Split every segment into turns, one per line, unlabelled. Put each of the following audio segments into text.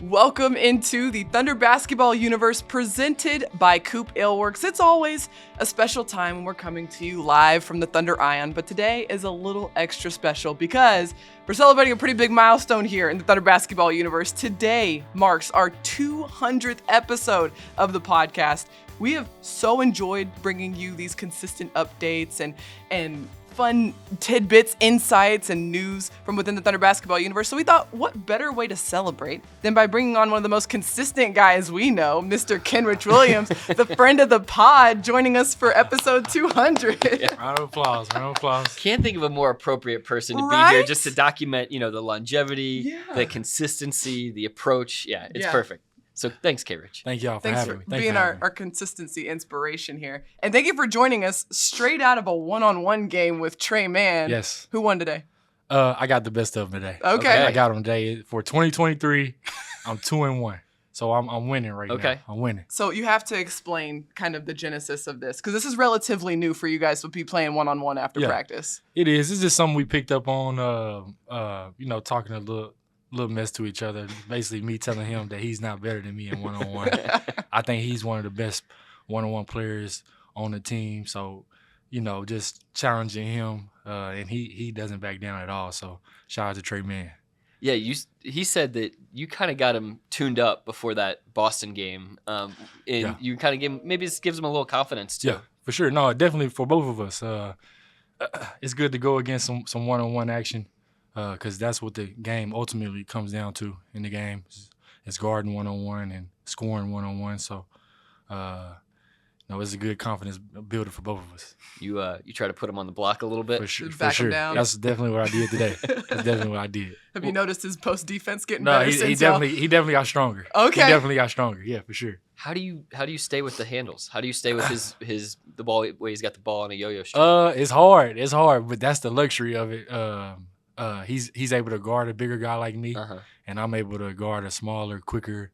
Welcome into the Thunder basketball universe presented by COOP Ale Works. It's always a special time when we're coming to you live from the Thunder Ion, but today is a little extra special because we're celebrating a pretty big milestone here in the Thunder basketball universe. Today marks our 200th episode of the podcast. We have so enjoyed bringing you these consistent updates and fun tidbits, insights, and news from within the Thunder basketball universe. So we thought, what better way to celebrate than by bringing on one of the most consistent guys we know, Mr. Kenrich Williams, the friend of the pod, joining us for episode 200.
Yeah. Round of applause, round of applause.
Can't think of a more appropriate person to be here just to document, the longevity, the consistency, the approach. Yeah, it's perfect. So thanks, Kenrich.
Thank y'all for having me.
Thanks for being our consistency inspiration here. And thank you for joining us straight out of a one-on-one game with Tre Mann.
Yes.
Who won today?
I got the best of them today.
Okay.
I got them today. For 2023, I'm 2-1. So I'm winning right now. I'm winning.
So you have to explain kind of the genesis of this, because this is relatively new for you guys to be playing one-on-one after practice.
It is. It's just something we picked up on, talking a little mess to each other. Basically, me telling him that he's not better than me in one-on-one. I think he's one of the best one-on-one players on the team. So, just challenging him, and he doesn't back down at all. So, shout out to Tre Mann.
Yeah, he said that you kind of got him tuned up before that Boston game, and you kind of gave him, maybe this gives him a little confidence too.
Yeah, for sure. No, definitely for both of us. It's good to go against some one-on-one action. Because that's what the game ultimately comes down to in the game. It's guarding one-on-one and scoring one-on-one. So, it's a good confidence builder for both of us.
You try to put him on the block a little bit?
For sure.
Him down.
That's definitely what I did today. That's definitely what I did.
Have you noticed his post defense getting better
he
since
definitely got stronger.
Okay.
He definitely got stronger. Yeah, for sure.
How do you stay with the handles? How do you stay with the ball where he's got the ball on a yo-yo string?
It's hard, but that's the luxury of it. He's able to guard a bigger guy like me, and I'm able to guard a smaller, quicker,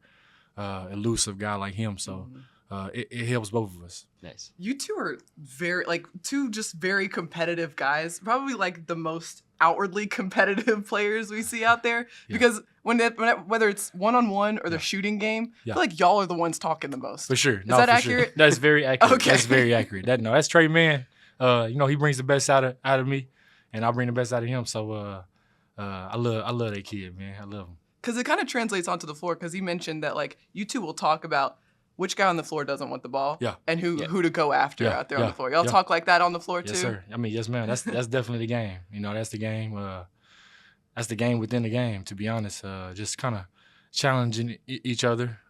elusive guy like him. So it helps both of us.
Nice.
You two are two just very competitive guys. Probably like the most outwardly competitive players we see out there. Yeah. Because whether it's one-on-one or the shooting game, I feel like y'all are the ones talking the most.
For sure.
Is that accurate?
Sure. That's very accurate.
Okay.
That's very accurate. That's Tre Mann. He brings the best out of me. And I bring the best out of him, so I love that kid, man. I love him.
Because it kind of translates onto the floor. Because he mentioned that you two will talk about which guy on the floor doesn't want the ball, and who to go after out there on the floor. Y'all talk like that on the floor too.
Yes, sir. I mean, yes, man. That's definitely the game. That's the game. That's the game within the game. To be honest, just kind of challenging each other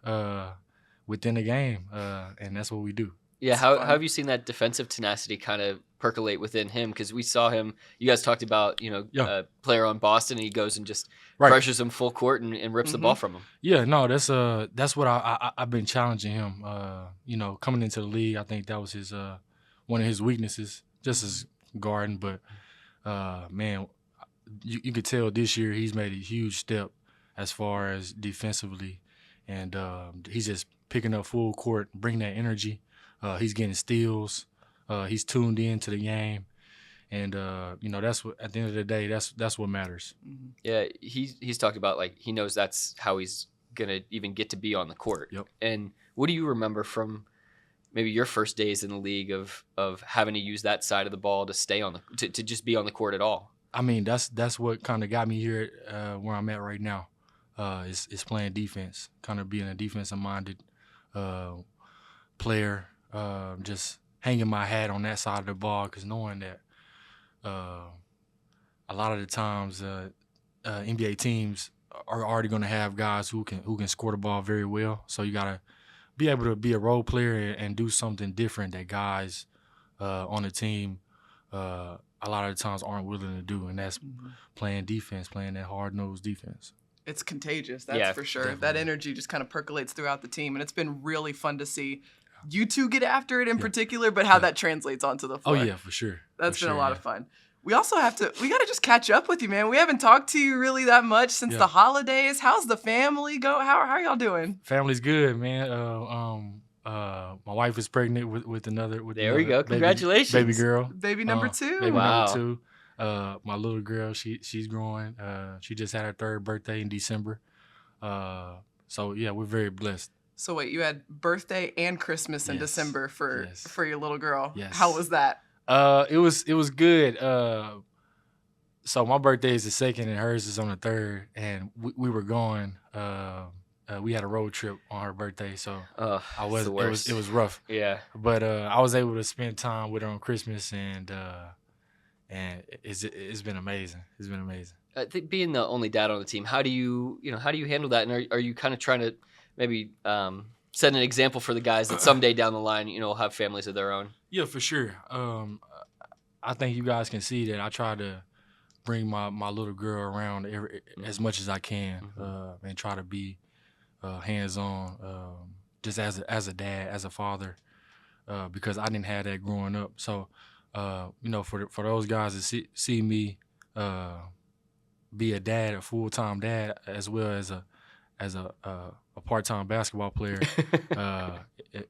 within the game, and that's what we do.
Yeah, how have you seen that defensive tenacity kind of percolate within him? Because we saw him, you guys talked about, a player on Boston, and he goes and just pressures him full court and rips the ball from him.
Yeah, no, that's what I've been challenging him. Coming into the league, I think that was his one of his weaknesses, just as guarding. But, man, you could tell this year he's made a huge step as far as defensively. And he's just picking up full court, bringing that energy. He's getting steals. He's tuned into the game, and that's what at the end of the day, that's what matters.
Yeah, he's talked about he knows that's how he's gonna even get to be on the court.
Yep.
And what do you remember from maybe your first days in the league of having to use that side of the ball to stay on to just be on the court at all?
I mean, that's what kind of got me here where I'm at right now. Is playing defense, kind of being a defensive minded player. Just hanging my hat on that side of the ball, because knowing that a lot of the times NBA teams are already going to have guys who can score the ball very well. So you got to be able to be a role player and do something different that guys on the team a lot of the times aren't willing to do, and that's playing defense, playing that hard-nosed defense.
It's contagious, that's for sure.
Definitely.
That energy just kind of percolates throughout the team, and it's been really fun to see you two get after it in particular, but how that translates onto the floor.
Oh, yeah, for sure.
That's been a lot of fun. We also we got to just catch up with you, man. We haven't talked to you really that much since the holidays. How's the family go? How are y'all doing?
Family's good, man. My wife is pregnant with another.
There we go. Congratulations.
Baby girl.
Baby number two.
Baby number two. My little girl, she's growing. She just had her third birthday in December. So yeah, we're very blessed.
So wait, you had birthday and Christmas in December for your little girl.
Yes.
How was that?
It was good. So my birthday is the 2nd and hers is on the 3rd, and we were going. We had a road trip on her birthday, so it was rough.
Yeah.
But I was able to spend time with her on Christmas, and it's been amazing. It's been amazing.
I think being the only dad on the team, how do you handle that? And are you kind of trying to maybe set an example for the guys that someday down the line, will have families of their own?
Yeah, for sure. I think you guys can see that I try to bring my little girl around as much as I can, and try to be hands-on, just as a dad, as a father, because I didn't have that growing up. So, for those guys to see me be a dad, a full-time dad, as well as a part-time basketball player,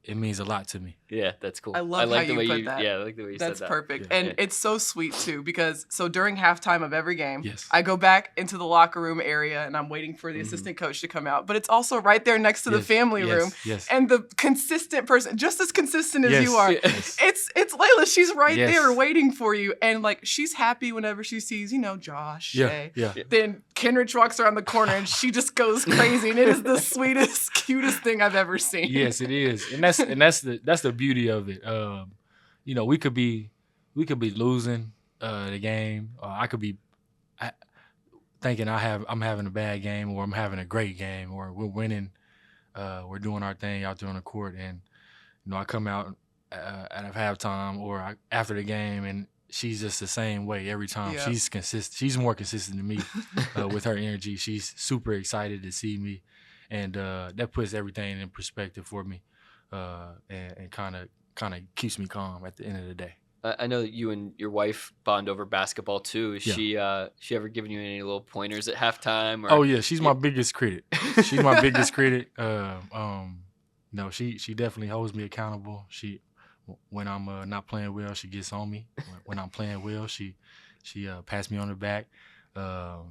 it means a lot to me.
Yeah, that's cool.
I love how you put that.
Yeah, I like the way you said that.
That's perfect.
Yeah.
And it's so sweet, too, because during halftime of every game,
Yes.
I go back into the locker room area, and I'm waiting for the assistant coach to come out. But it's also right there next to the family room.
Yes.
And the consistent person, just as consistent as you are,
Yes.
it's Layla. She's right
Yes.
there waiting for you. And, she's happy whenever she sees, Josh, Shay.
Yeah.
Then Kenrich walks around the corner, and she just goes crazy. And it is the sweetest, cutest thing I've ever seen.
Yes, it is, and that's the beauty of it. We could be losing the game, or I could be thinking I'm having a bad game, or I'm having a great game, or we're winning, we're doing our thing out there on the court, and I come out at halftime or after the game, and she's just the same way every time.
Yeah.
She's consistent. She's more consistent than me with her energy. She's super excited to see me. And that puts everything in perspective for me, and kind of keeps me calm at the end of the day.
I know that you and your wife bond over basketball too. Is
Yeah.
she ever given you any little pointers at halftime? Or?
Oh yeah, she's my biggest critic. She's my biggest critic. She definitely holds me accountable. When I'm not playing well, she gets on me. When I'm playing well, she pats me on the back.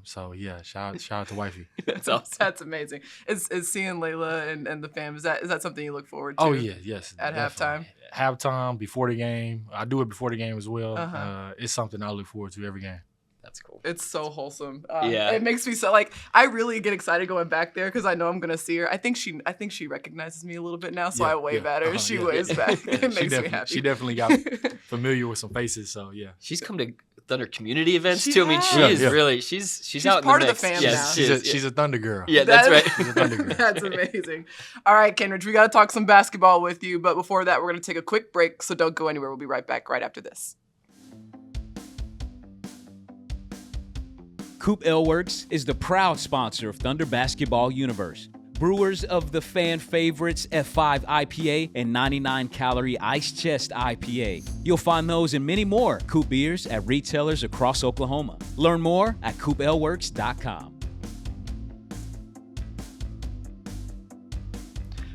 So yeah, shout out to wifey.
That's awesome.
That's amazing. Is seeing Layla and the fam, is that something you look forward to?
Oh yeah, yes.
At
definitely. Halftime, before the game. I do it before the game as well. It's something I look forward to every game.
That's cool.
It's so wholesome.
Yeah.
It makes me so I really get excited going back there because I know I'm gonna see her. I think she recognizes me a little bit now, so I wave at her and she waves back. It makes me happy.
She definitely got familiar with some faces, so yeah.
She's come to Thunder community events
She
too. I mean,
has.
she is really she's out
part
in the
of the
mix.
fam
Yes,
now.
She's a Thunder girl.
Yeah, that's right.
She's a Thunder girl.
That's amazing. All right, Kenrich, we got to talk some basketball with you, but before that, we're going to take a quick break, so don't go anywhere. We'll be right back right after this.
COOP Ale Works is the proud sponsor of Thunder Basketball Universe. Brewers of the fan favorites F5 IPA and 99-calorie Ice Chest IPA. You'll find those and many more COOP beers at retailers across Oklahoma. Learn more at coopaleworks.com.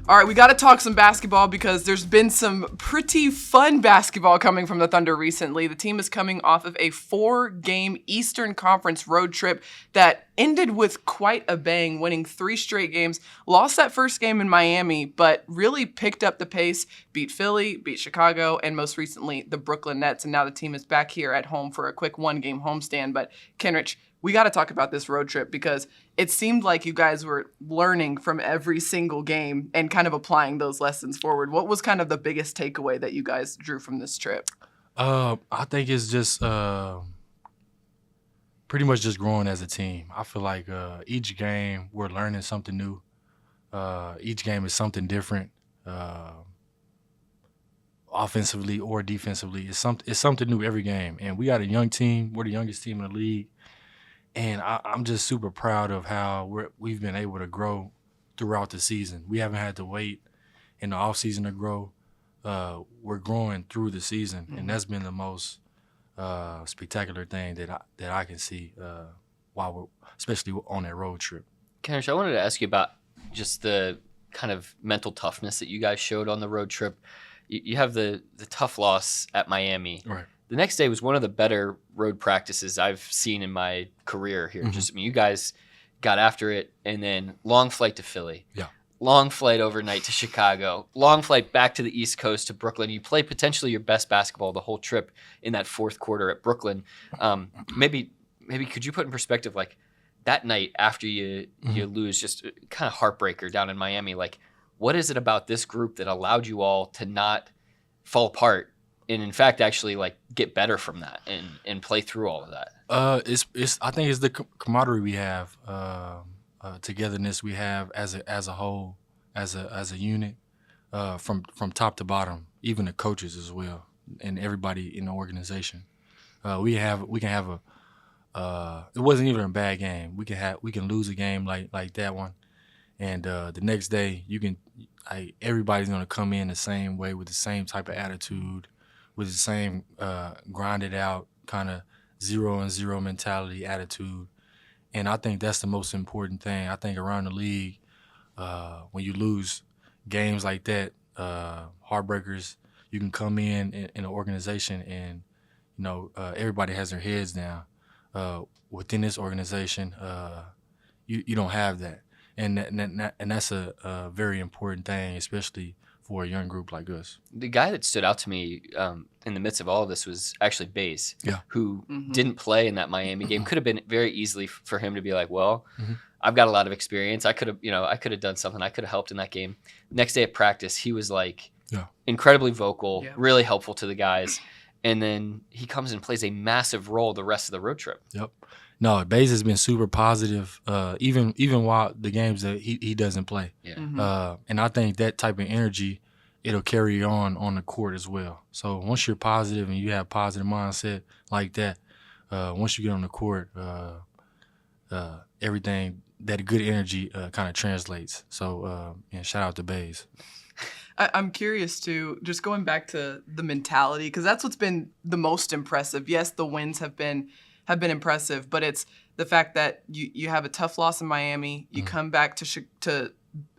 All right, we got to talk some basketball because there's been some pretty fun basketball coming from the Thunder recently. The team is coming off of a 4-game Eastern Conference road trip that ended with quite a bang, winning 3 straight games. Lost that first game in Miami, but really picked up the pace, beat Philly, beat Chicago, and most recently the Brooklyn Nets. And now the team is back here at home for a quick 1-game homestand. But Kenrich, we got to talk about this road trip because it seemed like you guys were learning from every single game and kind of applying those lessons forward. What was kind of the biggest takeaway that you guys drew from this trip?
I think it's just pretty much just growing as a team. I feel like each game we're learning something new. Each game is something different, offensively or defensively. It's something new every game. And we got a young team. We're the youngest team in the league. And I'm just super proud of how we've been able to grow throughout the season. We haven't had to wait in the offseason to grow. We're growing through the season, and that's been the most spectacular thing that I can see while we're especially on that road trip.
Kenrich, I wanted to ask you about just the kind of mental toughness that you guys showed on the road trip. You have the tough loss at Miami.
Right.
The next day was one of the better road practices I've seen in my career here. You guys got after it, and then long flight to Philly.
Yeah.
Long flight overnight to Chicago. Long flight back to the East Coast to Brooklyn. You play potentially your best basketball the whole trip in that fourth quarter at Brooklyn. Maybe could you put in perspective, like, that night after you lose, just kind of heartbreaker down in Miami, like, what is it about this group that allowed you all to not fall apart and, in fact, actually, like, get better from that and play through all of that?
I think it's the camaraderie we have, togetherness we have as a whole, as a unit, from top to bottom, even the coaches as well, and everybody in the organization. We can have it wasn't even a bad game. We can lose a game like that one, and the next day everybody's gonna come in the same way with the same type of attitude, with the same grinded out kind of 0-0 mentality attitude, and I think that's the most important thing. I think around the league, when you lose games like that, heartbreakers, you can come in an organization and everybody has their heads down. Within this organization, you don't have that, and that's a very important thing, especially for a young group like us.
The guy that stood out to me in the midst of all of this was actually Baze, who didn't play in that Miami game. Could have been very easily for him to be like, well, I've got a lot of experience. I could have done something. I could have helped in that game. Next day at practice, he was like incredibly vocal, really helpful to the guys. And then he comes and plays a massive role the rest of the road trip. Yep.
No, Baze has been super positive, even while the games that he doesn't play.
Yeah.
And I think that type of energy, it'll carry on the court as well. So once you're positive and you have positive mindset like that, once you get on the court, everything, that good energy kind of translates. So shout out to Baze.
I'm curious too, just going back to the mentality, because that's what's been the most impressive. Yes, the wins have been impressive, but it's the fact that you have a tough loss in Miami, you come back to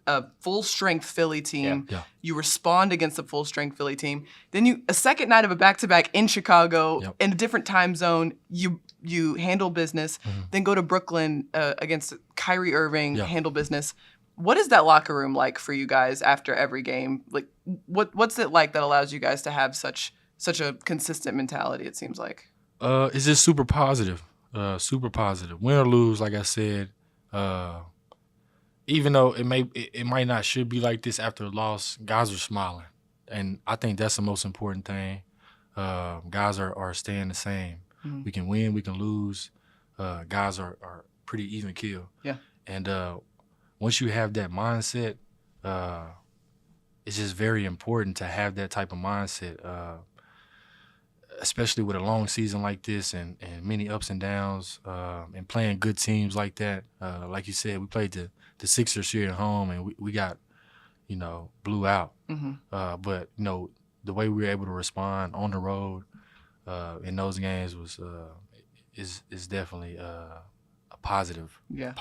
a full strength Philly team, you respond against a full strength Philly team, then a second night of a back-to-back in Chicago in a different time zone, you handle business, then go to Brooklyn against Kyrie Irving, handle business. What is that locker room like for you guys after every game? Like, what's it like that allows you guys to have such a consistent mentality, it seems like?
It's just super positive. Super positive. Win or lose, like I said, even though it might not should be like this after a loss, guys are smiling. And I think that's the most important thing. Guys are staying the same. We can win, we can lose. Guys are pretty even keel.
Yeah.
And once you have that mindset, it's just very important to have that type of mindset, especially with a long season like this and many ups and downs, and playing good teams like that. Like you said, we played the Sixers here at home, and we got, blew out. But, the way we were able to respond on the road in those games was is definitely a positive. Yeah.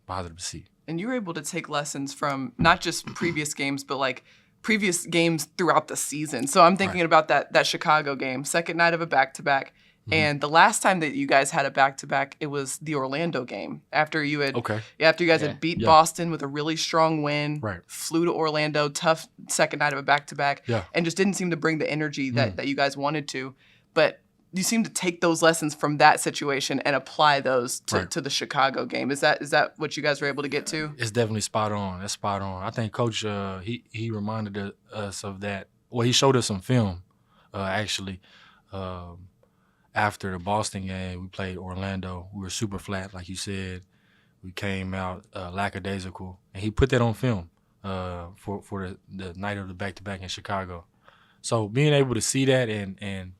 Positive to see.
And you were able to take lessons from not just previous games, but like previous games throughout the season. So I'm thinking about that Chicago game, second night of a back-to-back. And the last time that you guys had a back-to-back, it was the Orlando game. After you guys had beat Boston with a really strong win, flew to Orlando, tough second night of a back-to-back, and just didn't seem to bring the energy that you guys wanted to. But you seem to take those lessons from that situation and apply those to the Chicago game. Is that what you guys were able to get to?
It's definitely spot on. That's spot on. I think Coach he reminded us of that. Well, he showed us some film actually. After the Boston game, we played Orlando. We were super flat, like you said. We came out lackadaisical, and he put that on film for the night of the back-to-back in Chicago. So being able to see that and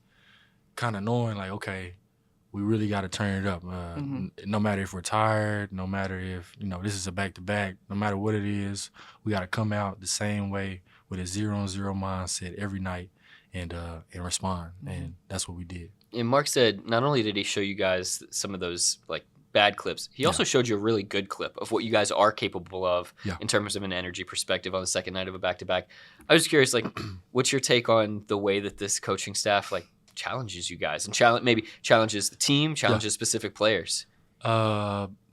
kind of knowing like, okay, we really got to turn it up. No matter if we're tired, no matter if, this is a back-to-back, no matter what it is, we got to come out the same way with a 0-0 mindset every night and respond. And that's what we did.
And Mark said not only did he show you guys some of those like bad clips, he also showed you a really good clip of what you guys are capable of in terms of an energy perspective on the second night of a back-to-back. I was curious, like, what's your take on the way that this coaching staff like challenges you guys and challenges the team, challenges specific players?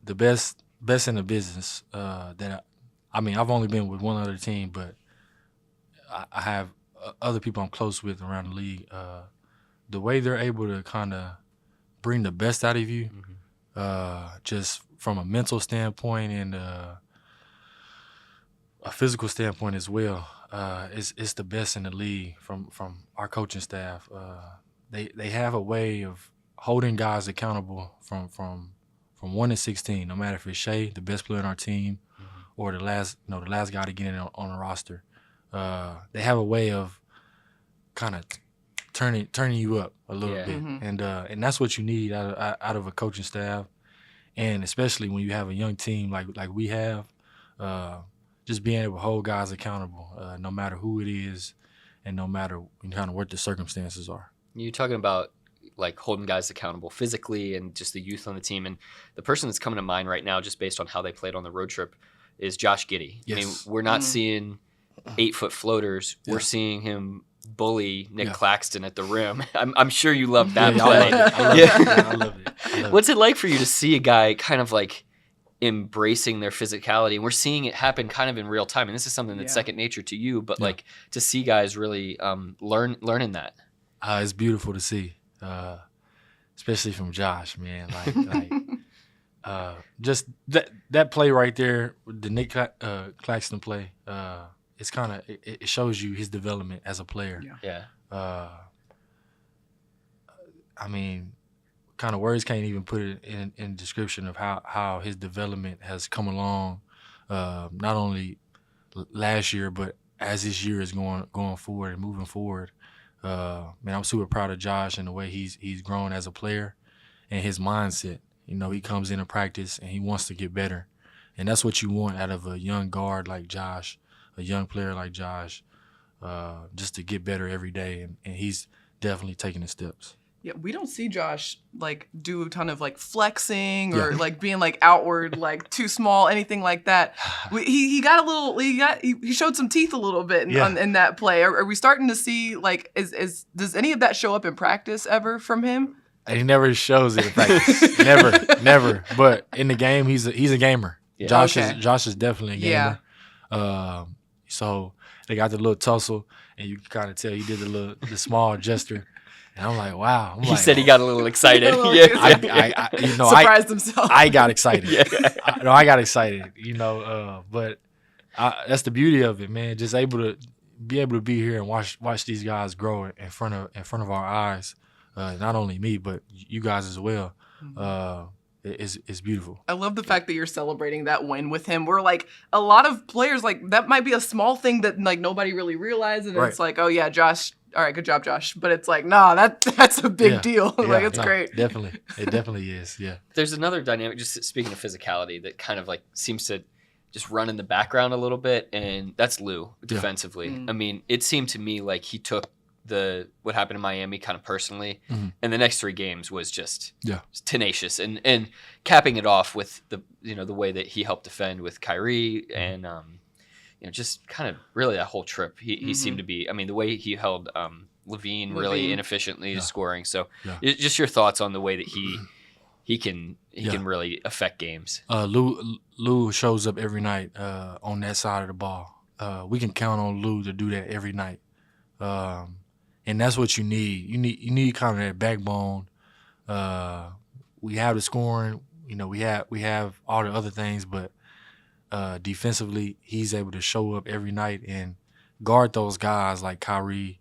the best in the business I've only been with one other team, but I have other people I'm close with around the league. The way they're able to kind of bring the best out of you, just from a mental standpoint and a physical standpoint as well, it's the best in the league from our coaching staff. They have a way of holding guys accountable from 1 to 16, no matter if it's Shai, the best player on our team, or the last guy to get in on the roster. They have a way of kind of turning you up a little bit, and that's what you need out of a coaching staff, and especially when you have a young team like we have, just being able to hold guys accountable, no matter who it is, and no matter kind of what the circumstances are.
You're talking about like holding guys accountable physically and just the youth on the team, and the person that's coming to mind right now, just based on how they played on the road trip, is Josh Giddey.
Yes.
I mean, we're not seeing 8-foot floaters.
Yeah.
We're seeing him bully Nick
Yeah.
Claxton at the rim. I'm sure you love that
Yeah,
play.
I love it.
What's it like for you to see a guy kind of like embracing their physicality? And we're seeing it happen kind of in real time. And this is something that's second nature to you, but like to see guys really learning that.
It's beautiful to see, especially from Josh, man. Just that play right there, the Nick Claxton play. It's kind of it shows you his development as a player.
Yeah.
I mean, kind of words can't even put it in description of how his development has come along, not only last year, but as this year is going forward and moving forward. Man, I'm super proud of Josh and the way he's grown as a player and his mindset. You know, he comes into practice and he wants to get better. And that's what you want out of a young guard like Josh, a young player like Josh, just to get better every day. And he's definitely taking the steps.
Yeah, we don't see Josh like do a ton of like flexing or like being like outward, like too small, anything like that. He got a little, he showed some teeth a little bit in that play. Are we starting to see like does any of that show up in practice ever from him?
And he never shows it in practice. never. But in the game, he's a gamer. Yeah. Josh is definitely a gamer.
Yeah.
So they got the little tussle, and you can kind of tell he did the small gesture. And I'm like, wow.
He said he got a little excited.
I
surprised himself.
I got excited. I got excited. But that's the beauty of it, man. Just able to be here and watch these guys grow in front of our eyes. Not only me, but you guys as well. It's beautiful.
I love the fact that you're celebrating that win with him. We're like a lot of players like that might be a small thing that like nobody really realizes, and it's like, oh yeah, Josh. All right, good job, Josh. But it's like, nah, that's a big deal. Like it's great.
Definitely, it definitely is. Yeah.
There's another dynamic. Just speaking of physicality, that kind of like seems to just run in the background a little bit, and that's Lou defensively.
Yeah.
I mean, it seemed to me like he took what happened in Miami kind of personally, and the next 3 games was just tenacious, and capping it off with the way that he helped defend with Kyrie and just kind of really that whole trip. He seemed to be. I mean, the way he held Levine really inefficiently scoring. So, just your thoughts on the way that he can really affect games.
Lou shows up every night on that side of the ball. We can count on Lou to do that every night. And that's what you need. You need kind of that backbone. We have the scoring. We have all the other things, but defensively, he's able to show up every night and guard those guys like Kyrie,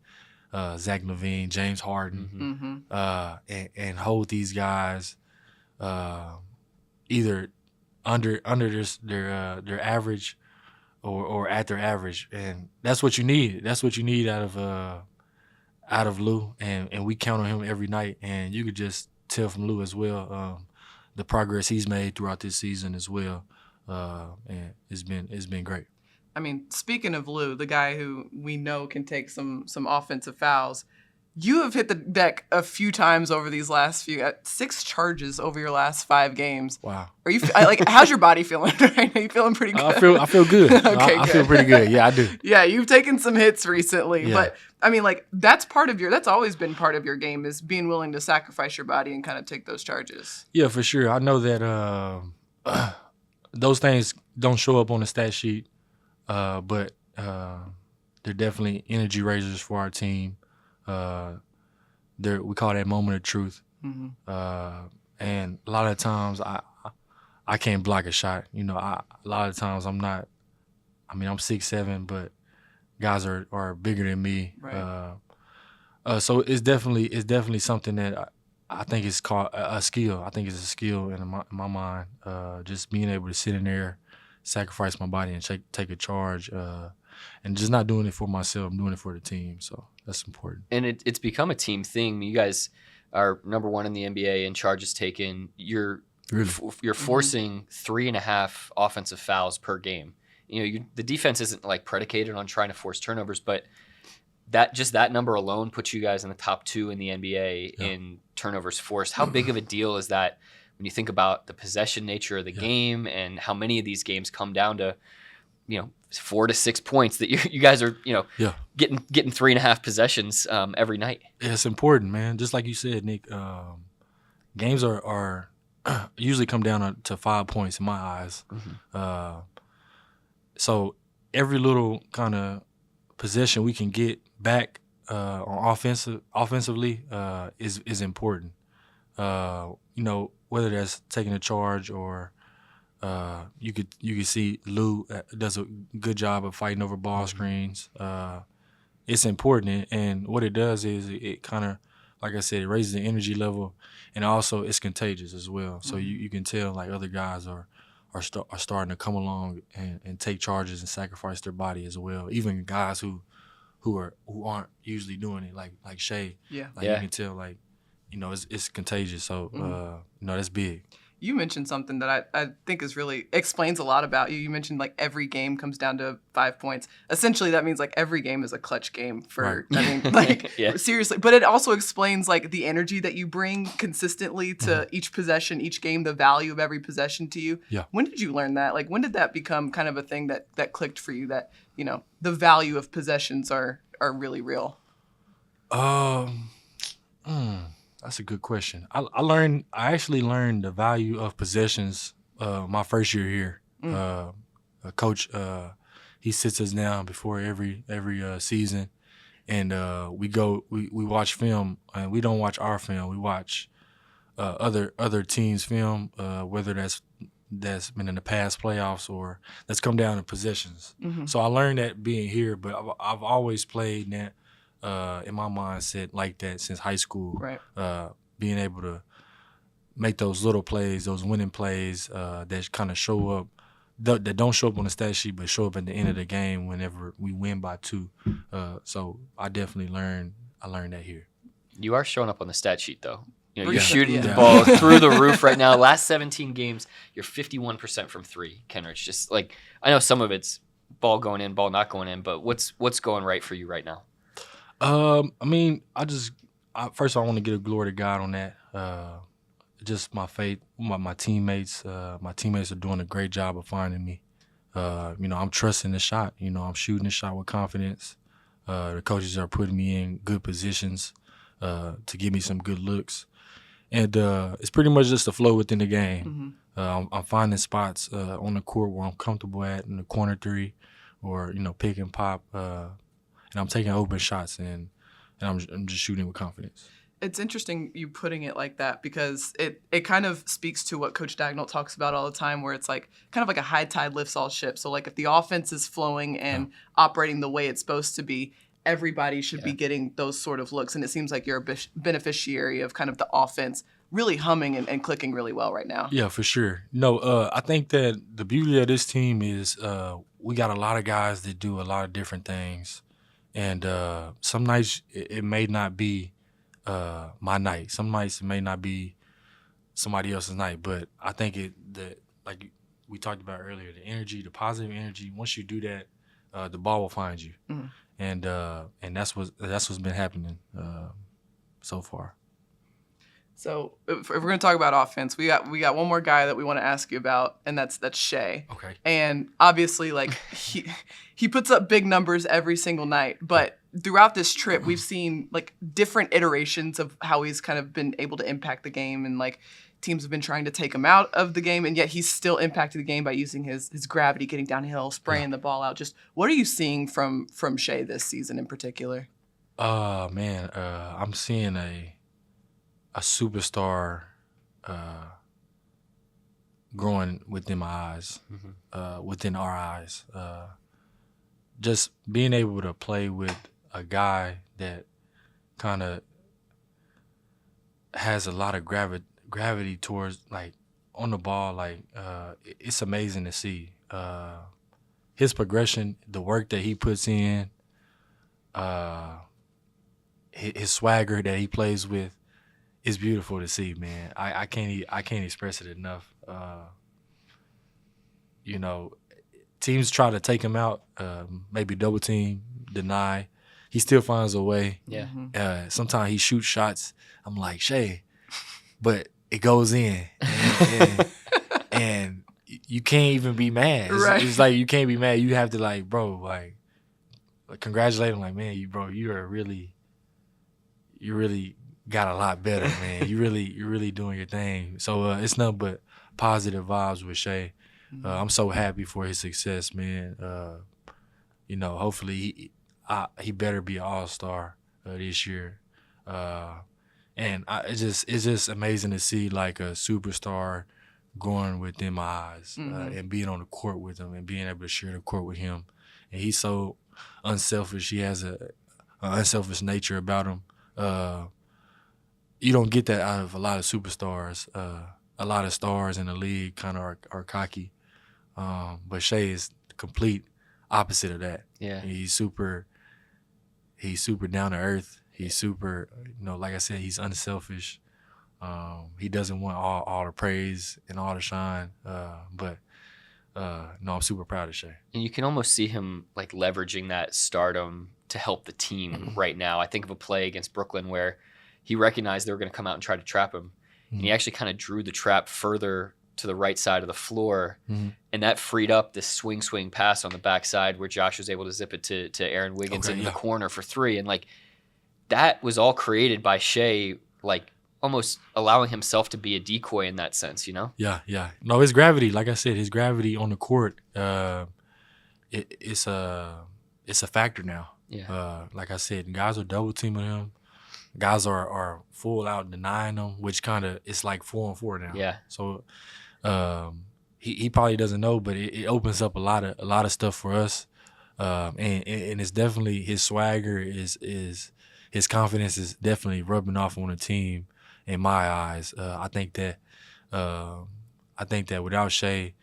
Zach LaVine, James Harden, and hold these guys either under their average or at their average, and that's what you need. That's what you need out of Lou, and we count on him every night. And you could just tell from Lou as well the progress he's made throughout this season as well. And it's been great.
I mean, speaking of Lou, the guy who we know can take some offensive fouls, you have hit the deck a few times over these last 6 charges over your last 5 games.
Wow.
Are you how's your body feeling right now? You feeling pretty good?
I feel good.
Okay,
I feel pretty good. Yeah, I do.
Yeah, you've taken some hits recently,
Yeah.
but I mean, like that's always been part of your game, is being willing to sacrifice your body and kind of take those charges.
Yeah, for sure. I know that those things don't show up on the stat sheet, but they're definitely energy raisers for our team. We call that moment of truth.
Mm-hmm.
And a lot of times I can't block a shot. A lot of times I'm 6'7", but guys are bigger than me.
Right.
So it's definitely something that I think is called a skill. I think it's a skill in my mind. Just being able to sit in there, sacrifice my body, and take a charge, and just not doing it for myself. I'm doing it for the team. So that's important.
And it's become a team thing. You guys are number 1 in the NBA in charges taken. You're forcing 3.5 offensive fouls per game. The defense isn't like predicated on trying to force turnovers, but that number alone puts you guys in the top 2 in the NBA in turnovers forced. How big of a deal is that when you think about the possession nature of the game and how many of these games come down to 4 to 6 points that you guys are getting 3.5 possessions every night?
Yeah, it's important, man. Just like you said, Nick. Games are usually come down to 5 points in my eyes. Mm-hmm. So every little kind of possession we can get back on offensively is important. Whether that's taking a charge or you could see Lou does a good job of fighting over ball screens. It's important, and what it does is it kind of, like I said, it raises the energy level, and also it's contagious as well. So you can tell like other guys are starting to come along and take charges and sacrifice their body as well. Even guys who aren't usually doing it, like Shai.
Yeah.
You can tell it's contagious. So that's big.
You mentioned something that I think explains a lot about you. You mentioned like every game comes down to 5 points. Essentially, that means like every game is a clutch game for, right. Seriously. But it also explains like the energy that you bring consistently to each possession, each game, the value of every possession to you.
Yeah.
When did you learn that? Like, when did that become kind of a thing that clicked for you, that, the value of possessions are really real?
That's a good question. I actually learned the value of possessions my first year here. A coach, he sits us down before every season, and we watch film, and we don't watch our film. We watch other teams' film, whether that's been in the past playoffs or that's come down to possessions. Mm-hmm. So I learned that being here, but I've always played that. In my mindset like that since high school,
right.
Being able to make those little plays, those winning plays that kind of show up, that don't show up on the stat sheet, but show up at the end of the game whenever we win by 2. So I definitely learned that here.
You are showing up on the stat sheet though. You're shooting the ball through the roof right now. Last 17 games, you're 51% from 3, Kenrich. Just like, I know some of it's ball going in, ball not going in, but what's going right for you right now?
First I want to give a glory to God on that. Just my faith, my teammates. My teammates are doing a great job of finding me. I'm trusting the shot. I'm shooting the shot with confidence. The coaches are putting me in good positions to give me some good looks. And it's pretty much just the flow within the game. Mm-hmm. I'm finding spots on the court where I'm comfortable at, in the corner 3 or, pick and pop. And I'm taking open shots, and I'm just shooting with confidence.
It's interesting you putting it like that, because it kind of speaks to what Coach Dagnall talks about all the time, where it's like kind of like a high tide lifts all ships. So like if the offense is flowing and operating the way it's supposed to be, everybody should be getting those sort of looks. And it seems like you're a beneficiary of kind of the offense really humming and clicking really well right now. Yeah,
for sure. No, I think that the beauty of this team is we got a lot of guys that do a lot of different things. And some nights it may not be my night. Some nights it may not be somebody else's night. But I think like we talked about earlier, the energy, the positive energy. Once you do that, the ball will find you. Mm-hmm. And that's what's been happening so far.
So if we're going to talk about offense, we got one more guy that we want to ask you about, and that's Shai.
Okay.
And obviously, like he puts up big numbers every single night, but throughout this trip, we've seen like different iterations of how he's kind of been able to impact the game. And like teams have been trying to take him out of the game, and yet he's still impacted the game by using his gravity, getting downhill, spraying the ball out. Just what are you seeing from Shai this season in particular?
Man, I'm seeing a superstar growing within my eyes, within our eyes. Just being able to play with a guy that kind of has a lot of gravity towards, like, on the ball, like, it's amazing to see. His progression, the work that he puts in, his swagger that he plays with, is beautiful to see, man. I can't express it enough. You know, teams try to take him out, maybe double team, deny. He still finds a way.
Yeah.
Sometimes he shoots shots. I'm like, Shai, but it goes in, and you can't even be mad. It's like you can't be mad. You have to, like, bro, like congratulate him, like, man, you really got a lot better, man. You're really doing your thing. So it's nothing but positive vibes with Shai. I'm so happy for his success, man. You know, hopefully he better be an all-star this year. And it's just amazing to see, like, a superstar growing within my eyes, and being on the court with him and being able to share the court with him. And he's so unselfish. He has an unselfish nature about him. You don't get that out of a lot of superstars. A lot of stars in the league kind of are cocky. But Shai is the complete opposite of that.
Yeah.
He's super down to earth. He's super, you know, like I said, he's unselfish. He doesn't want all the praise and all the shine. But no, I'm super proud of Shai.
And you can almost see him, like, leveraging that stardom to help the team right now. I think of a play against Brooklyn where he recognized they were going to come out and try to trap him. And he actually kind of drew the trap further to the right side of the floor. And that freed up this swing pass on the backside where Josh was able to zip it to Aaron Wiggins in the corner for three. And, like, that was all created by Shai, like, almost allowing himself to be a decoy in that sense, you know?
Yeah. No, his gravity, like I said, his gravity on the court, it's a factor now.
Yeah.
Like I said, guys are double teaming him. Guys are full out denying him, which kind of, it's like 4-on-4 now.
Yeah.
So he probably doesn't know, but it opens up a lot of stuff for us. And it's definitely his swagger is his confidence is definitely rubbing off on the team in my eyes. I think that without Shai,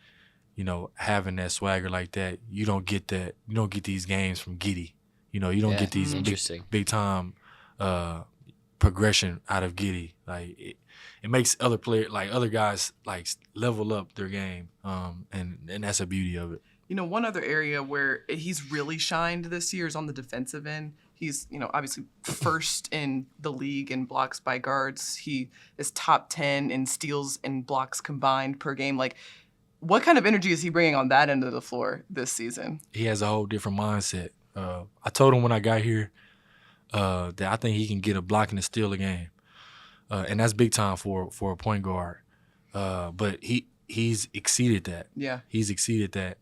you know, having that swagger like that, you don't get these games from Giddey. You know, you don't get these big time progression out of Giddey. Like it makes other guys, like, level up their game. And that's the beauty of it.
You know, one other area where he's really shined this year is on the defensive end. He's, you know, obviously first in the league in blocks by guards. He is top 10 in steals and blocks combined per game. Like, what kind of energy is he bringing on that end of the floor this season?
He has a whole different mindset. I told him when I got here that I think he can get a block and a steal a game. And that's big time for a point guard. But he's exceeded that.
Yeah.
He's exceeded that.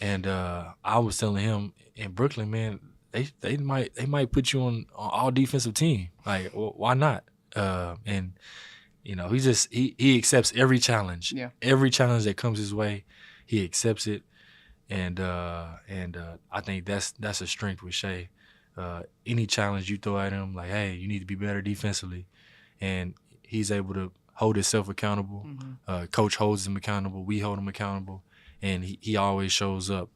And I was telling him, in Brooklyn, man, they might put you on all defensive team. Like, well, why not? And you know, he accepts every challenge.
Yeah.
Every challenge that comes his way, he accepts it. And I think that's a strength with Shai. Any challenge you throw at him, like, hey, you need to be better defensively, and he's able to hold himself accountable. Coach holds him accountable. We hold him accountable. And he always shows up,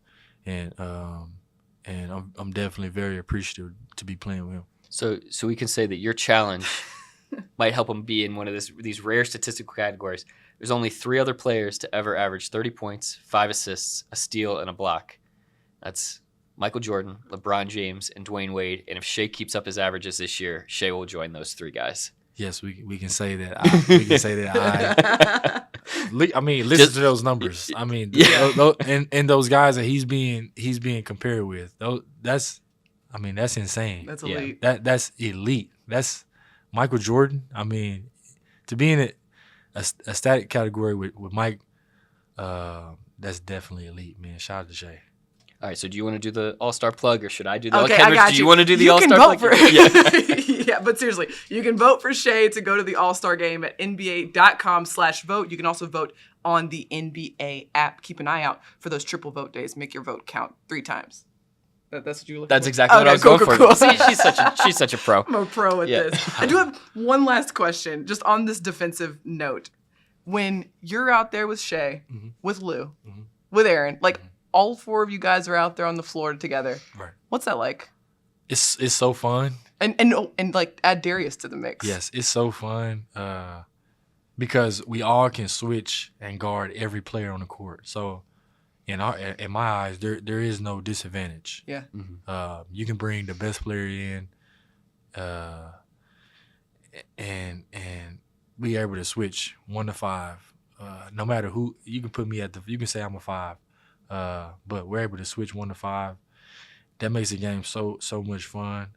and I'm definitely very appreciative to be playing with him.
So we can say that your challenge might help him be in one of these rare statistical categories. There's only 3 other players to ever average 30 points, 5 assists, a steal, and a block. That's Michael Jordan, LeBron James, and Dwayne Wade. And if Shai keeps up his averages this year, Shai will join those 3 guys.
Yes, we can say that. We can say that. I mean, listen to those numbers. I mean, and those guys that he's being compared with. That's insane.
That's elite.
That's elite. That's Michael Jordan. I mean, to be in it, a static category with Mike, that's definitely elite, man. Shout out to Shai.
All right, so do you want to do the All-Star plug, or should I do the
Okay,
Kenrich,
I got
do you want to do the All-Star
plug?
plug?
You can vote for yeah, but seriously, you can vote for Shai to go to the All-Star game at nba.com/vote. You can also vote on the NBA app. Keep an eye out for those triple vote days. Make your vote count 3 times. That's what you were looking
That's
for?
exactly what I was
cool,
going
cool,
for.
cool.
See, she's such a pro.
I'm a pro at
Yeah.
this. I do have one last question, just on this defensive note. When you're out there with Shai, with Lou, with Aaron, like all 4 of you guys are out there on the floor together.
Right.
What's that like?
It's so fun.
And like add Darius to the mix.
Yes, it's so fun because we all can switch and guard every player on the court. So in my eyes, there is no disadvantage.
Yeah.
You can bring the best player in, and be able to switch 1 to 5. No matter who, you can put me at you can say I'm a 5, but we're able to switch 1 to 5. That makes the game so much fun.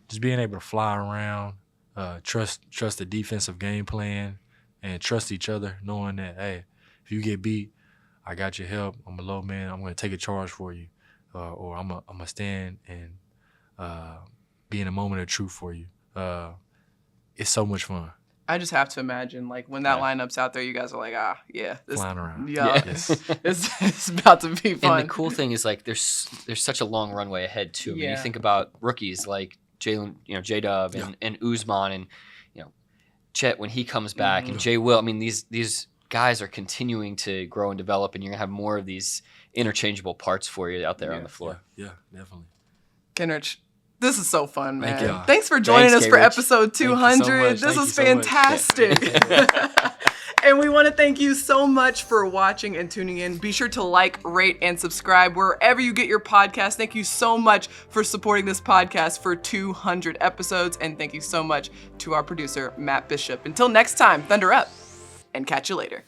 Just being able to fly around, trust the defensive game plan, and trust each other, knowing that, hey, if you get beat, I got your help. I'm a low man. I'm going to take a charge for you, or I'm gonna stand and be in a moment of truth for you. It's so much fun.
I just have to imagine, like, when that lineup's out there, you guys are like, this,
Flying around.
Yeah,
Yes.
it's about to be fun.
And the cool thing is, like, there's such a long runway ahead too. I mean,
Yeah.
you think about rookies like Jalen, J-Dub and Usman, and Chet when he comes back, and Jay Will. I mean, these guys are continuing to grow and develop, and you're gonna have more of these interchangeable parts for you out there on the floor.
Yeah, definitely.
Kenrich, this is so fun, man.
Thank you.
Thanks for joining
Thanks,
us for
Kenrich.
episode 200.
Thank you so much.
This
Thank
was
you so much.
fantastic. And we want to thank you so much for watching and tuning in. Be sure to like, rate, and subscribe wherever you get your podcast. Thank you so much for supporting this podcast for 200 episodes. And thank you so much to our producer, Matt Bishop. Until next time, Thunder up, and catch you later.